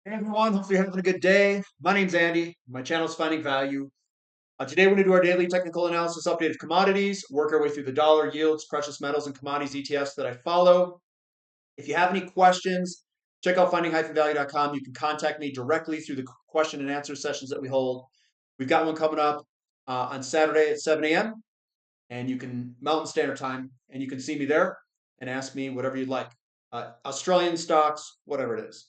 Hey everyone, hopefully you're having a good day. My name's Andy. My channel is Finding Value. Today we're going to do our daily technical analysis update of commodities, work our way through the dollar yields, precious metals, and commodities ETFs that I follow. If you have any questions, check out finding-value.com. You can contact me directly through the question and answer sessions that we hold. We've got one coming up on Saturday at 7 a.m. and you can Mountain Standard Time, and you can see me there and ask me whatever you'd like. Australian stocks, whatever it is.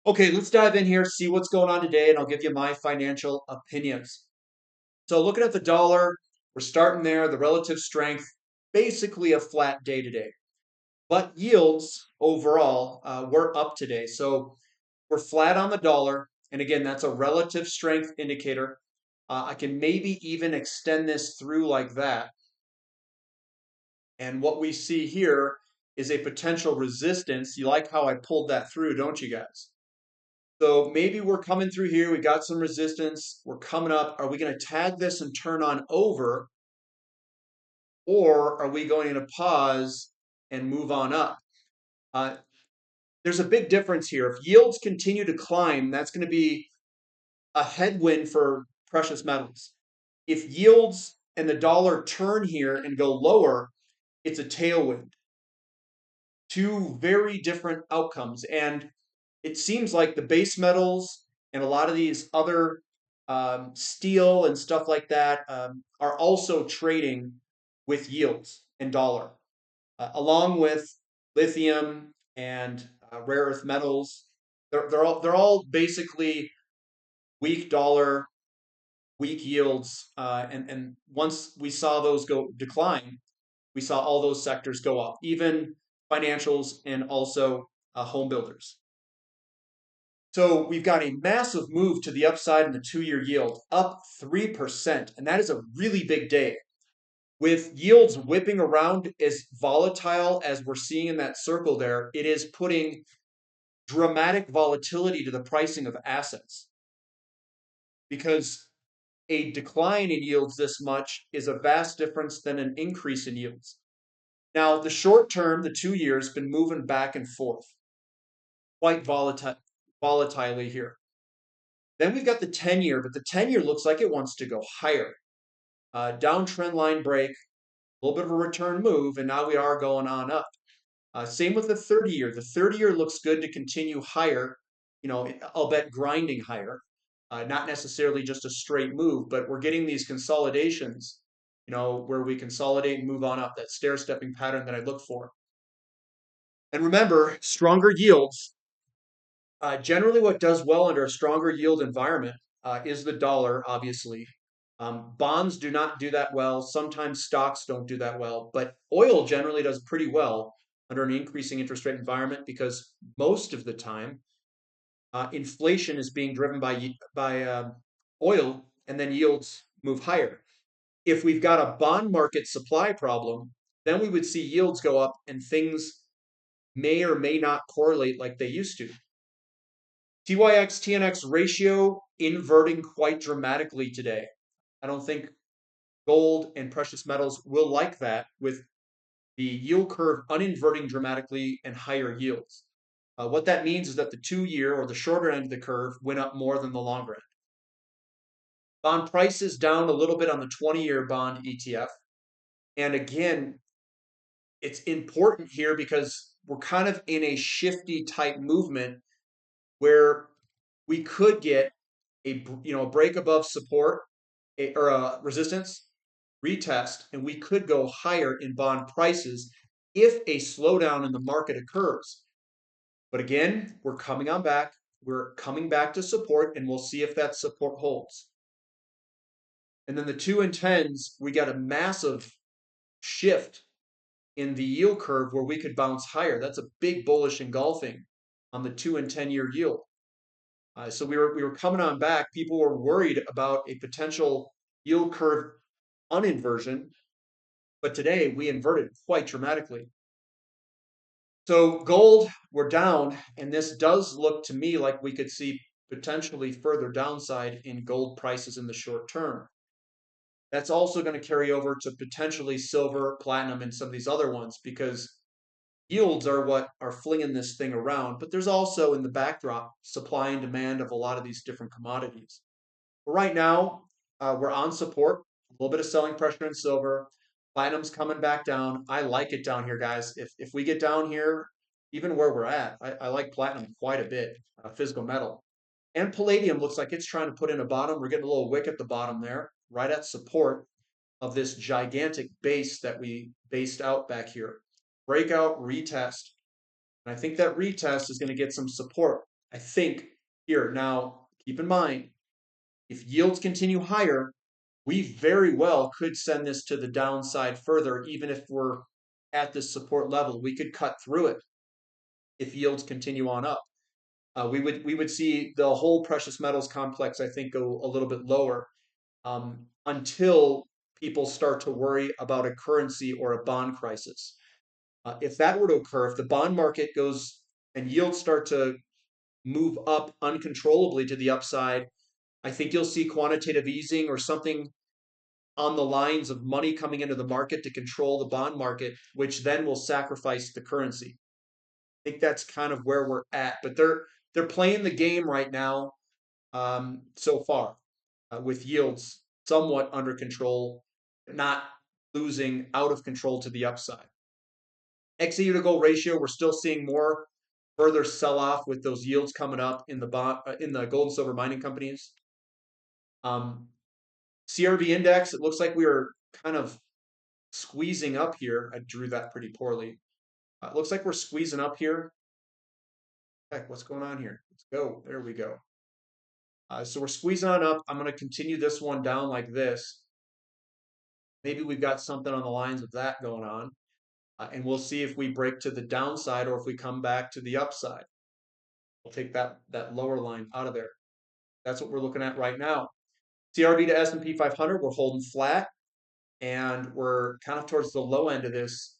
Okay, let's dive in here, see what's going on today, and I'll give you my financial opinions. So, looking at the dollar, we're starting there, the relative strength, basically a flat day today. But yields overall, we're up today. So, we're flat on the dollar. And again, that's a relative strength indicator. I can maybe even extend this through like that. And what we see here is a potential resistance. You like how I pulled that through, don't you guys? So maybe we're coming through here. We got some resistance. We're coming up. Are we going to tag this and turn on over? Or are we going to pause and move on up? Uh, there's a big difference here. If yields continue to climb, that's going to be a headwind for precious metals. If yields and the dollar turn here and go lower, it's a tailwind. Two very different outcomes. And it seems like the base metals and a lot of these other steel and stuff like that are also trading with yields and dollar, along with lithium and rare earth metals. They're all basically weak dollar, weak yields, and once we saw those go decline, we saw all those sectors go up, even financials and also home builders. So we've got a massive move to the upside in the 2-year yield, up 3%. And that is a really big day. With yields whipping around as volatile as we're seeing in that circle there, it is putting dramatic volatility to the pricing of assets. Because a decline in yields this much is a vast difference than an increase in yields. Now, the short term, the 2 years, been moving back and forth, quite volatilely here. Then we've got the 10-year, but the 10-year looks like it wants to go higher. Downtrend line break, a little bit of a return move, and now we are going on up. Same with the 30-year. The 30-year looks good to continue higher, I'll bet grinding higher. Not necessarily just a straight move, but we're getting these consolidations, where we consolidate and move on up, that stair-stepping pattern that I look for. And remember, stronger yields. Generally, what does well under a stronger yield environment is the dollar, obviously. Bonds do not do that well. Sometimes stocks don't do that well, but oil generally does pretty well under an increasing interest rate environment because most of the time, inflation is being driven by oil, and then yields move higher. If we've got a bond market supply problem, then we would see yields go up and things may or may not correlate like they used to. TYX TNX ratio inverting quite dramatically today. I don't think gold and precious metals will like that with the yield curve uninverting dramatically and higher yields. What that means is that the 2-year or the shorter end of the curve went up more than the longer end. Bond prices down a little bit on the 20-year bond ETF. And again, it's important here because we're kind of in a shifty type movement where we could get a break above support or a resistance retest, and we could go higher in bond prices if a slowdown in the market occurs. But again, we're coming on back. We're coming back to support, and we'll see if that support holds. And then the 2 and 10s, we got a massive shift in the yield curve where we could bounce higher. That's a big bullish engulfing on the 2 and 10-year yield. So we were coming on back. People were worried about a potential yield curve uninversion, but today we inverted quite dramatically. So gold, we're down, and this does look to me like we could see potentially further downside in gold prices in the short term. That's also going to carry over to potentially silver, platinum, and some of these other ones because Yields are what are flinging this thing around, but there's also in the backdrop supply and demand of a lot of these different commodities. But right now, we're on support, a little bit of selling pressure in silver. Platinum's coming back down. I like it down here, guys. If we get down here, even where we're at, I like platinum quite a bit, physical metal. And palladium looks like it's trying to put in a bottom. We're getting a little wick at the bottom there, right at support of this gigantic base that we based out back here. Breakout, retest. And I think that retest is going to get some support. I think here. Now, keep in mind, if yields continue higher, we very well could send this to the downside further, even if we're at this support level. We could cut through it if yields continue on up. We would see the whole precious metals complex, I think, go a little bit lower until people start to worry about a currency or a bond crisis. If that were to occur, if the bond market goes and yields start to move up uncontrollably to the upside, I think you'll see quantitative easing or something on the lines of money coming into the market to control the bond market, which then will sacrifice the currency. I think that's kind of where we're at, but they're playing the game right now so far with yields somewhat under control, not losing out of control to the upside. XAU to gold ratio, we're still seeing more further sell off with those yields coming up in the in the gold and silver mining companies. CRB index, it looks like we are kind of squeezing up here. I drew that pretty poorly. It looks like we're squeezing up here. Heck, what's going on here? Let's go. There we go. So we're squeezing on up. I'm going to continue this one down like this. Maybe we've got something on the lines of that going on. And we'll see if we break to the downside or if we come back to the upside. We'll take that lower line out of there. That's what we're looking at right now. CRB to S&P 500, we're holding flat. And we're kind of towards the low end of this,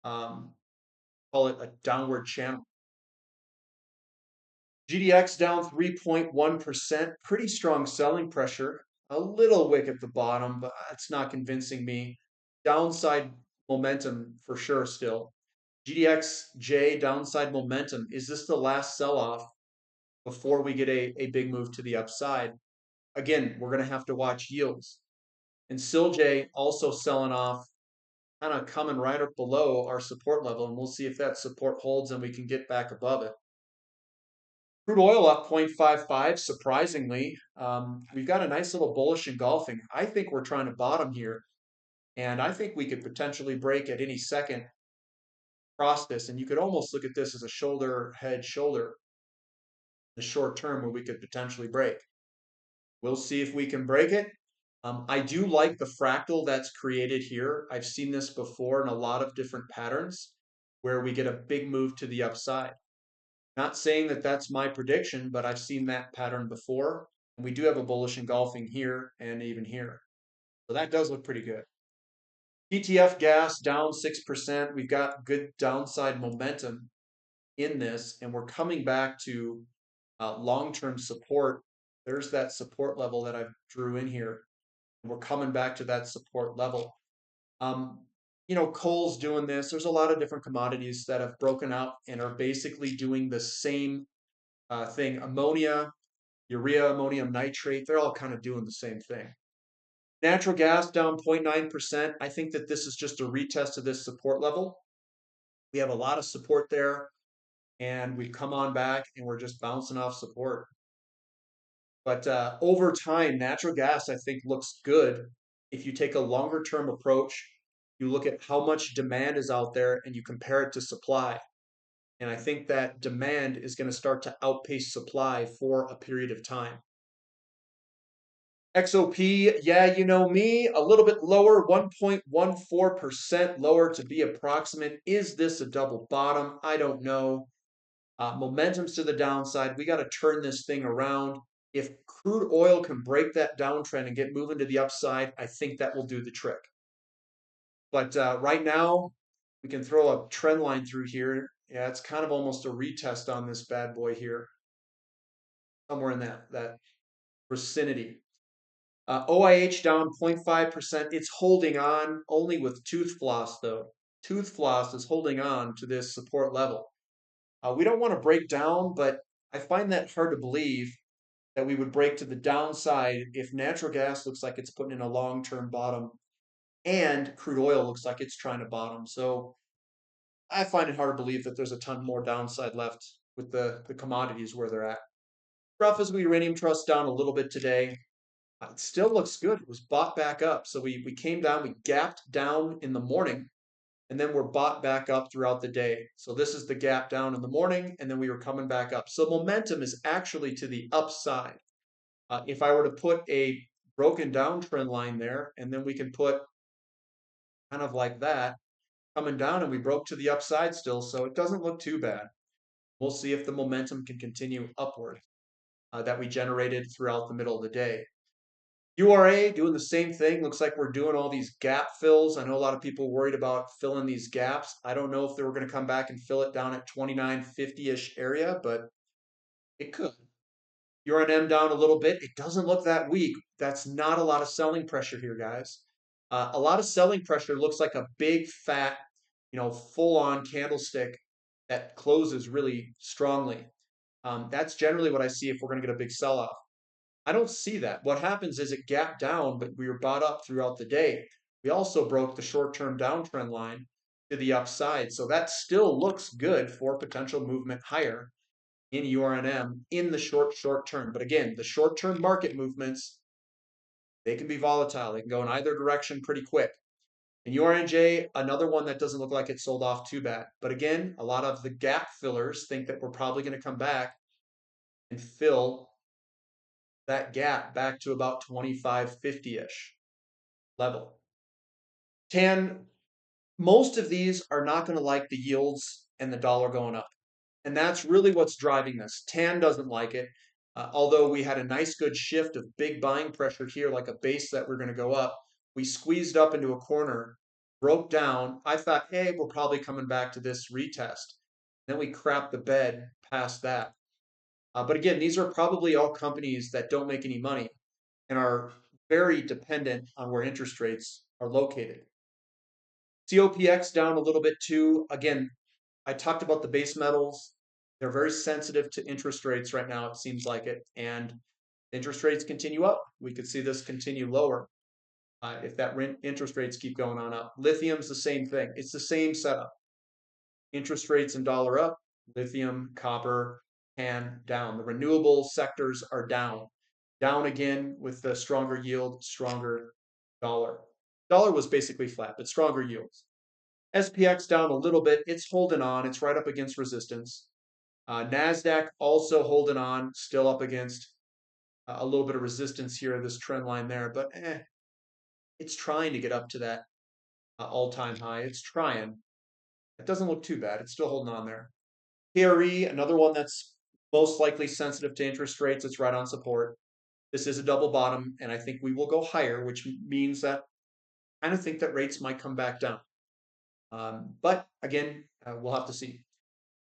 call it a downward channel. GDX down 3.1%, pretty strong selling pressure. A little wick at the bottom, but it's not convincing me. Downside momentum for sure still. GDXJ downside momentum. Is this the last sell-off before we get a big move to the upside? Again, we're going to have to watch yields. And SILJ also selling off, kind of coming right up below our support level, and we'll see if that support holds and we can get back above it. Crude oil up 0.55, surprisingly. We've got a nice little bullish engulfing. I think we're trying to bottom here, and I think we could potentially break at any second across this, and you could almost look at this as a shoulder, head, shoulder, the short term where we could potentially break. We'll see if we can break it. I do like the fractal that's created here. I've seen this before in a lot of different patterns where we get a big move to the upside. Not saying that that's my prediction, but I've seen that pattern before. And we do have a bullish engulfing here and even here. So that does look pretty good. ETF gas down 6%. We've got good downside momentum in this, and we're coming back to long-term support. There's that support level that I drew in here. We're coming back to that support level. Coal's doing this. There's a lot of different commodities that have broken out and are basically doing the same thing. Ammonia, urea, ammonium nitrate, they're all kind of doing the same thing. Natural gas down 0.9%. I think that this is just a retest of this support level. We have a lot of support there, and we've come on back, and we're just bouncing off support. But over time, natural gas, I think, looks good. If you take a longer term approach, you look at how much demand is out there and you compare it to supply. And I think that demand is going to start to outpace supply for a period of time. XOP, yeah, you know me, a little bit lower, 1.14% lower to be approximate. Is this a double bottom? I don't know. Momentum's to the downside. We got to turn this thing around. If crude oil can break that downtrend and get moving to the upside, I think that will do the trick. But right now, we can throw a trend line through here. Yeah, it's kind of almost a retest on this bad boy here. Somewhere in that vicinity. OIH down 0.5%. It's holding on only with tooth floss, though. tooth floss is holding on to this support level. We don't want to break down, but I find that hard to believe that we would break to the downside if natural gas looks like it's putting in a long-term bottom and crude oil looks like it's trying to bottom. So I find it hard to believe that there's a ton more downside left with the commodities where they're at. Rough as we uranium trust down a little bit today. It still looks good. It was bought back up. So we came down, we gapped down in the morning, and then we're bought back up throughout the day. So this is the gap down in the morning, and then we were coming back up. So momentum is actually to the upside. If I were to put a broken down trend line there, and then we can put kind of like that coming down, and we broke to the upside still, so it doesn't look too bad. We'll see if the momentum can continue upward that we generated throughout the middle of the day. URA doing the same thing. Looks like we're doing all these gap fills. I know a lot of people worried about filling these gaps. I don't know if they were going to come back and fill it down at 2950-ish area, but it could. URNM down a little bit. It doesn't look that weak. That's not a lot of selling pressure here, guys. A lot of selling pressure looks like a big fat, full-on candlestick that closes really strongly. That's generally what I see if we're going to get a big sell-off. I don't see that. What happens is it gapped down, but we were bought up throughout the day. We also broke the short-term downtrend line to the upside. So that still looks good for potential movement higher in URNM in the short term. But again, the short-term market movements, they can be volatile. They can go in either direction pretty quick. And URNJ, another one that doesn't look like it sold off too bad. But again, a lot of the gap fillers think that we're probably going to come back and fill that gap back to about 2550-ish level. TAN, most of these are not going to like the yields and the dollar going up. And that's really what's driving this. TAN doesn't like it. Although we had a nice good shift of big buying pressure here, like a base that we're going to go up, we squeezed up into a corner, broke down. I thought, hey, we're probably coming back to this retest. Then we crapped the bed past that. But again, these are probably all companies that don't make any money and are very dependent on where interest rates are located. COPX down a little bit too. Again, I talked about the base metals. They're very sensitive to interest rates right now, it seems like it. And interest rates continue up. We could see this continue lower if that interest rates keep going on up. Lithium's the same thing. It's the same setup. Interest rates and dollar up, lithium, copper, and down. The renewable sectors are down. Down again with the stronger yield, stronger dollar. Dollar was basically flat, but stronger yields. SPX down a little bit. It's holding on. It's right up against resistance. NASDAQ also holding on, still up against a little bit of resistance here, this trend line there, but it's trying to get up to that all-time high. It's trying. It doesn't look too bad. It's still holding on there. KRE, another one that's most likely sensitive to interest rates. It's right on support. This is a double bottom, and I think we will go higher, which means that I kind of think that rates might come back down. But again, we'll have to see.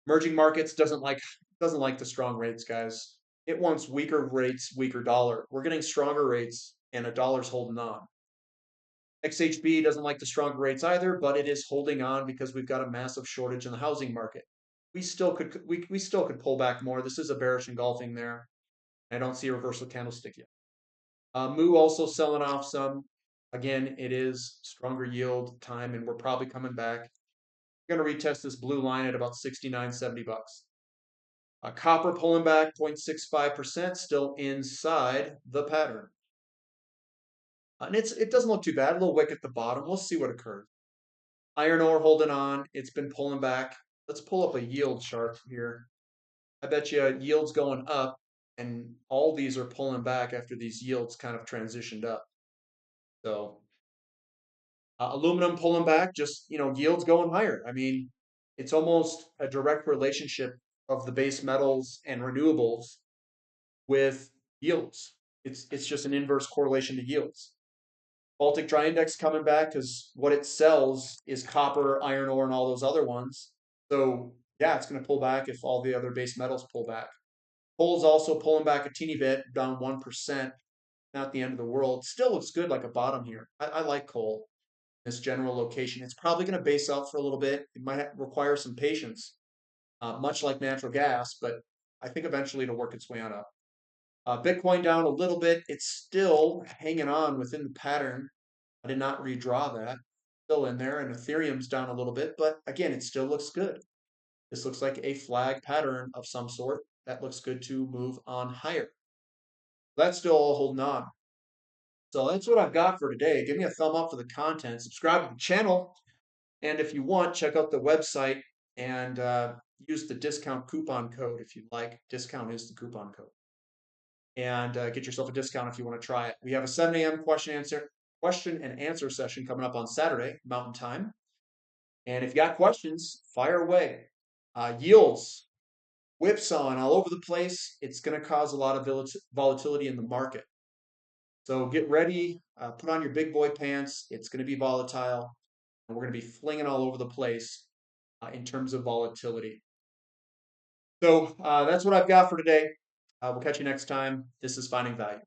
Emerging markets doesn't like the strong rates, guys. It wants weaker rates, weaker dollar. We're getting stronger rates, and a dollar's holding on. XHB doesn't like the stronger rates either, but it is holding on because we've got a massive shortage in the housing market. We still could pull back more. This is a bearish engulfing there. I don't see a reversal candlestick yet. Moo also selling off some. Again, it is stronger yield time, and we're probably coming back. We're going to retest this blue line at about 69, 70 bucks. Copper pulling back 0.65%, still inside the pattern. And it doesn't look too bad. A little wick at the bottom. We'll see what occurs. Iron ore holding on. It's been pulling back. Let's pull up a yield chart here. I bet you yields going up, and all these are pulling back after these yields kind of transitioned up. So aluminum pulling back, just yields going higher. I mean, it's almost a direct relationship of the base metals and renewables with yields. It's just an inverse correlation to yields. Baltic Dry Index coming back because what it sells is copper, iron ore, and all those other ones. So yeah, it's going to pull back if all the other base metals pull back. Coal's also pulling back a teeny bit, down 1%. Not the end of the world. Still looks good like a bottom here. I like coal. this general location. It's probably going to base out for a little bit. It might require some patience, much like natural gas, but I think eventually it'll work its way on up. Bitcoin down a little bit. It's still hanging on within the pattern. I did not redraw that. Still in there, and Ethereum's down a little bit, but again, it still looks good. This looks like a flag pattern of some sort. That looks good to move on higher. That's still all holding on. So that's what I've got for today. Give me a thumb up for the content. Subscribe to the channel. And if you want, check out the website and use the discount coupon code if you'd like. Discount is the coupon code. And get yourself a discount if you want to try it. We have a 7 a.m. question and answer session coming up on Saturday, Mountain Time. And if you got questions, fire away. Yields, whipsawing all over the place. It's going to cause a lot of volatility in the market. So get ready, put on your big boy pants. It's going to be volatile, and we're going to be flinging all over the place in terms of volatility. So that's what I've got for today. We'll catch you next time. This is Finding Value.